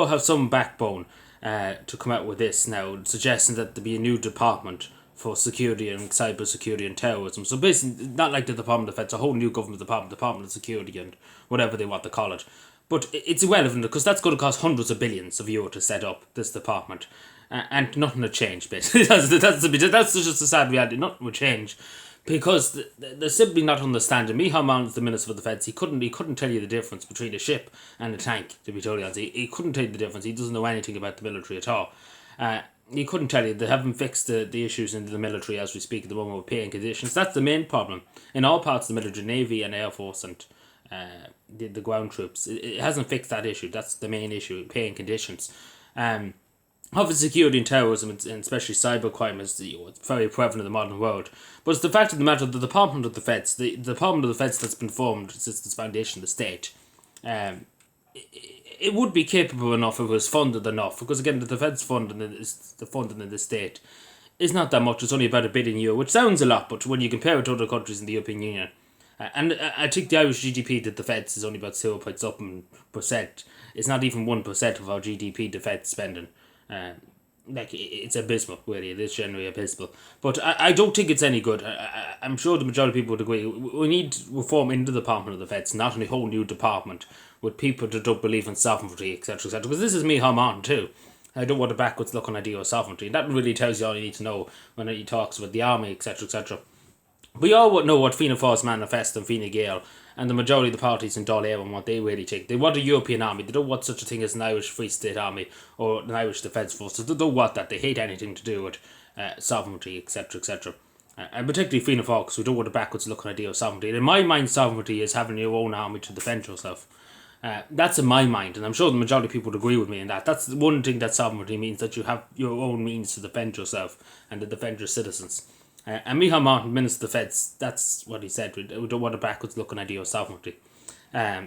have some backbone to come out with this now, suggesting that there be a new department for security and cyber security and terrorism. So basically, not like the Department of Defense, a whole new government Department of Security and whatever they want to call it. But it's irrelevant because that's going to cost hundreds of billions of euro to set up this department, and nothing will change. Basically, that's just a sad reality. Nothing will change because they're simply not understanding. Michal Martin is the Minister for Defence. He couldn't tell you the difference between a ship and a tank. To be totally honest, he couldn't tell you the difference. He doesn't know anything about the military at all. He couldn't tell you. They haven't fixed the issues in the military as we speak at the moment with pay and conditions. That's the main problem in all parts of the military, Navy and Air Force and the ground troops. It hasn't fixed that issue. That's the main issue, pay and conditions. Obviously, security and terrorism, and especially cybercrime, is it's very prevalent in the modern world. But it's the fact of the matter, the Department of Defence, the Department of Defence that's been formed since its foundation, the state, it would be capable enough if it was funded enough. Because again, the defence funding in the state is not that much. It's only about €1 billion, which sounds a lot, but when you compare it to other countries in the European Union, and I think the Irish GDP to defence is only about 0.something%. It's not even 1% of our GDP defence spending. It's abysmal, really. It is generally abysmal. But I don't think it's any good. I'm sure the majority of people would agree. We need reform into the Department of Defence, not a whole new department with people that don't believe in sovereignty, etc., etc. Because this is Michal Martin too. I don't want a backwards looking idea of sovereignty. That really tells you all you need to know when he talks about the army, etc., etc. We all know what Fianna Fáil's manifesto and Fine Gael and the majority of the parties in Dáil Éireann what they really think. They want a European army. They don't want such a thing as an Irish Free State Army or an Irish Defence Force. They don't want that. They hate anything to do with sovereignty, etc., etc. And particularly Fianna Fáil, because we don't want a backwards looking idea of sovereignty. And in my mind, sovereignty is having your own army to defend yourself. That's in my mind, and I'm sure the majority of people would agree with me in that. That's the one thing that sovereignty means, that you have your own means to defend yourself and to defend your citizens. And Michal Martin, Minister of Defence, that's what he said. We don't want a backwards looking idea of sovereignty.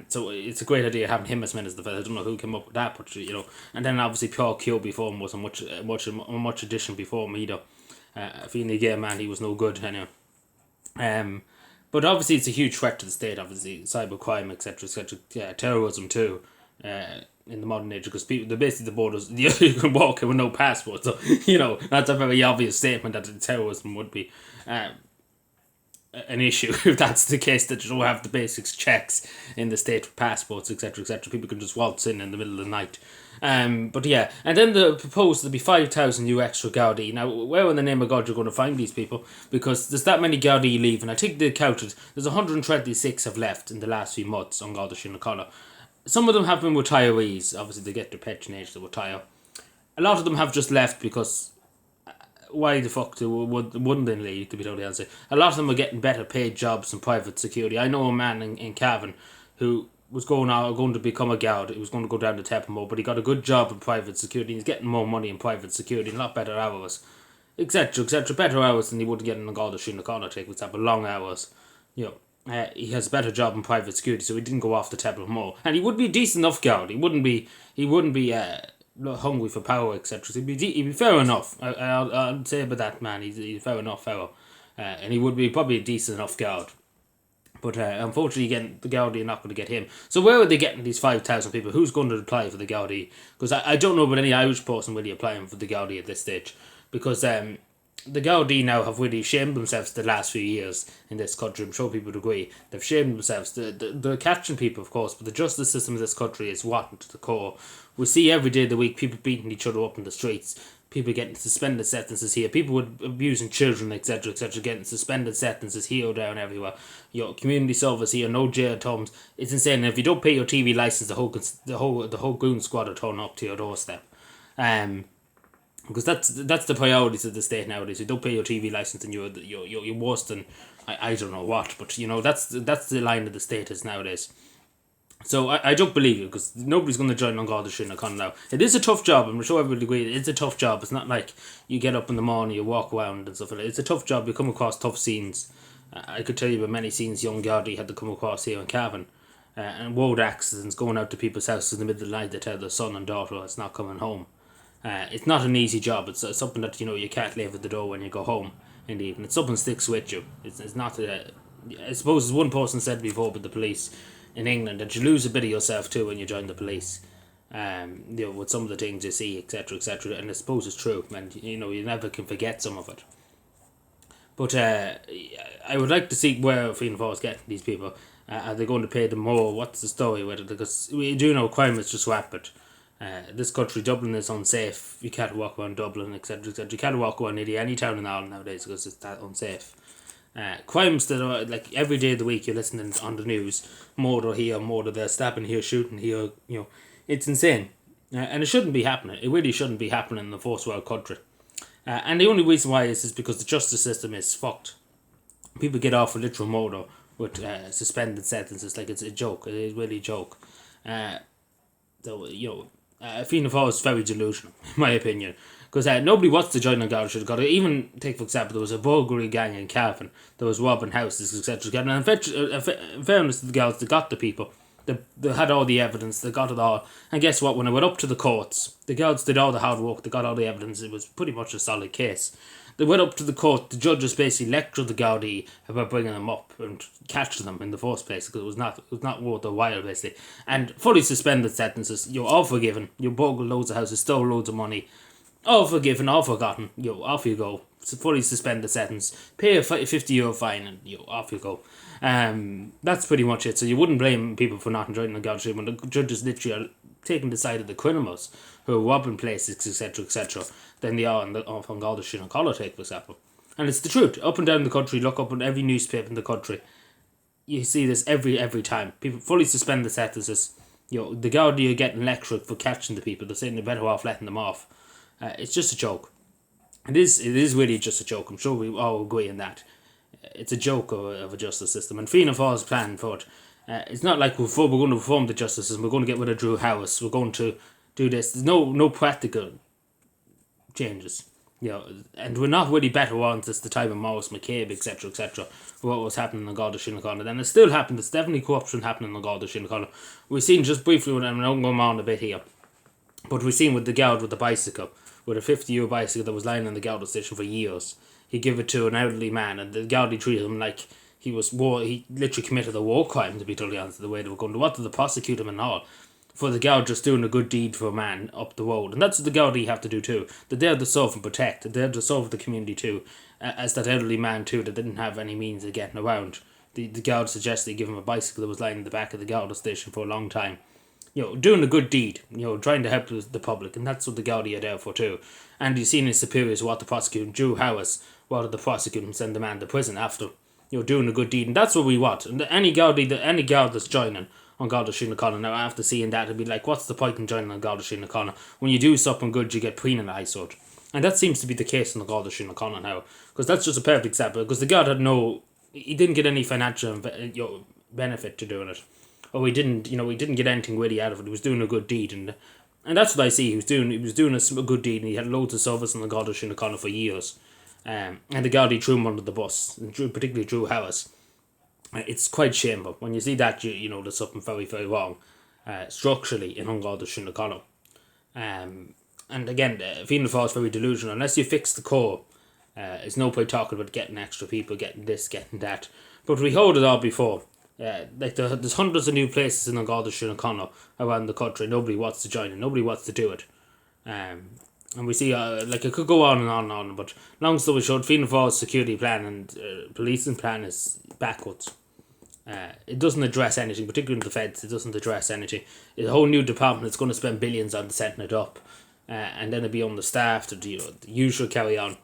So it's a great idea having him as Minister of Defence. I don't know who came up with that, but and then obviously Pure Q before him was a much addition before him either. Fine Gael, man, he was no good anyway. But obviously it's a huge threat to the state, obviously, cybercrime, etc., etc., terrorism too, in the modern age, because people, they're basically the borders, you can walk in with no passport, so, that's a very obvious statement that terrorism would be an issue, if that's the case, that you don't have the basics checks in the state with passports, etc., etc. People can just waltz in the middle of the night. But yeah, and then the proposed there'll be 5,000 new extra Gardaí. Now, where in the name of God you're going to find these people? Because there's that many Gardaí leaving. I think they counted. There's 126 have left in the last few months on Garda Síochána. Some of them have been retirees. Obviously, they get their pension age to retire. A lot of them have just left because why the fuck wouldn't they leave, to be totally honest? A lot of them are getting better paid jobs in private security. I know a man in Cavan who was going to become a guard. He was going to go down to Teppermore, but he got a good job in private security. He's getting more money in private security, a lot better hours, etc., etc. Better hours than he would get in the Garda Síochána, take for example, long hours. He has a better job in private security, so he didn't go off the Teppermore, and he would be a decent enough guard. He wouldn't be hungry for power, etc. So he'd be fair enough. I'll say about that man. He's a fair enough fellow, and he would be probably a decent enough guard. But unfortunately, again, the Gardaí are not going to get him. So where are they getting these 5,000 people? Who's going to apply for the Gardaí? Because I don't know about any Irish person really applying for the Gardaí at this stage. Because the Gardaí now have really shamed themselves the last few years in this country. I'm sure people would agree. They've shamed themselves. They're catching people, of course, but the justice system of this country is rotten to the core. We see every day of the week people beating each other up in the streets. People getting suspended sentences here. People with abusing children, etc., etc., getting suspended sentences here, down, everywhere. Community service here, no jail terms. It's insane. And if you don't pay your TV license, the whole goon squad will turn up to your doorstep. Because that's the priorities of the state nowadays. You don't pay your TV license, and you're worse than I don't know what. But that's the line of the state is nowadays. So I don't believe you, because nobody's going to join on Garda Síochána now. It is a tough job. I'm sure everybody agrees. It's a tough job. It's not like you get up in the morning, you walk around and stuff like that. It's a tough job. You come across tough scenes. I could tell you about many scenes young Gardaí had to come across here in Cavan. And road accidents, going out to people's houses in the middle of the night to tell their son and daughter it's not coming home. It's not an easy job. It's something that you can't leave at the door when you go home in the evening. It's something that sticks with you. It's not. I suppose as one person said before with the police in England, that you lose a bit of yourself too when you join the police. with some of the things you see, etc., etc. And I suppose it's true, and you never can forget some of it. But I would like to see where Fianna Fáil is getting these people. Are they going to pay them more? What's the story with it? Because we do know crime is just rapid. This country, Dublin, is unsafe. You can't walk around Dublin, etc., etc. You can't walk around nearly any town in Ireland nowadays because it's that unsafe. Crimes that are like every day of the week you're listening on the news, murder here, murder there, stabbing here, shooting here. It's insane, and it shouldn't be happening. It really shouldn't be happening in a first world country. And the only reason why is because the justice system is fucked. People get off for literal murder with suspended sentences like it's a joke. It is really a joke. Fianna Fáil is very delusional, in my opinion. Because nobody wants to join the Garda Síochána. Even, take for example, there was a burglary gang in Cavan. There was robbing houses, etc. And in fairness to the girls, they got the people. They had all the evidence, they got it all. And guess what? When it went up to the courts, the girls did all the hard work, they got all the evidence. It was pretty much a solid case. They went up to the court, the judges basically lectured the Gardaí about bringing them up and catching them in the first place because it was not worth their while, basically. And fully suspended sentences, you're all forgiven. You burgled loads of houses, stole loads of money. All forgiven, all forgotten. Off you go. Fully suspended sentence. Pay a €50 fine and off you go. That's pretty much it. So you wouldn't blame people for not enjoying the Garda when the judges literally are taking the side of the criminals who are robbing places, etc., etc., than they are on Garda Síochána, take for example. And it's the truth. Up and down the country, look up on every newspaper in the country. You see this every time. People fully suspend the sentences. The Garda are getting lectured for catching the people. They're saying they're better off letting them off. It's just a joke. It is really just a joke. I'm sure we all agree on that. It's a joke of a justice system. And Fianna Fáil's plan for it, it's not like we're going to reform the justice system, we're going to get rid of Drew House, we're going to do this. There's no practical changes. And we're not really better on since the time of Maurice McCabe, etc., etc., what was happening in Garda Síochána. Then it still happened. There's definitely corruption happening in Garda Síochána. We've seen just briefly, and I'm not going on a bit here, but we've seen with the Gard with the bicycle, with a €50 bicycle that was lying in the Garda station for years. He gave it to an elderly man, and the Gardaí treated him like he literally committed a war crime, to be totally honest, the way they were going to want to prosecute him and all. For the Garda just doing a good deed for a man up the road. And that's what the Gardaí have to do too. They're there to serve and protect. They're there to serve the community too. As that elderly man too that didn't have any means of getting around. The Garda suggested they give him a bicycle that was lying in the back of the Garda station for a long time. Doing a good deed, trying to help the public, and that's what the Gardaí are there for too. And you've seen his superiors want to prosecute him. Drew House wanted to prosecute him, send the man to prison after, doing a good deed, and that's what we want. And any Gardaí, any Garda that's joining on Garda Síochána now, after seeing that, it'd be like, what's the point in joining on Garda Síochána? When you do something good, you get penalised for it. And that seems to be the case in the Garda Síochána now, because that's just a perfect example, because the Garda he didn't get any financial benefit to doing it. Or he didn't get anything really out of it. He was doing a good deed, and that's what I see. He was doing a good deed, and he had loads of service in the Garda Síochána for years. And the Gardaí threw him under the bus, and particularly Drew House. It's quite shameful. When you see that, there's something very, very wrong structurally in Garda Síochána. And again, Fianna Fáil is very delusional. Unless you fix the core, there's no point talking about getting extra people, getting this, getting that. But we heard it all before. There's hundreds of new places in Garda Síochána around the country. Nobody wants to join it. Nobody wants to do it. And we see, it could go on and on and on. But long story short, Fianna Fáil's security plan and policing plan is backwards. It doesn't address anything, particularly in the feds. It doesn't address anything. It's a whole new department that's going to spend billions on setting it up. And then it'll be understaffed. The usual carry on.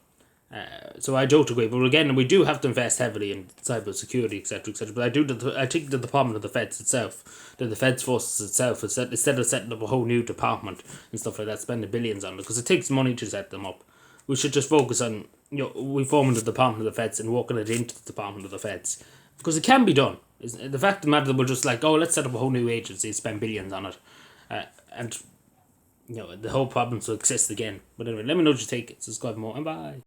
So I don't agree, but again, we do have to invest heavily in cyber security, etc., etc. But I think the department of the feds itself, the defence forces itself, instead of setting up a whole new department and stuff like that, spending billions on it, because it takes money to set them up. We should just focus on reforming the department of the feds and working it into the department of the feds, because it can be done. The fact of the matter that we're just like, let's set up a whole new agency, spend billions on it, and the whole problems will exist again. But anyway, let me know what you take. Subscribe more, and bye.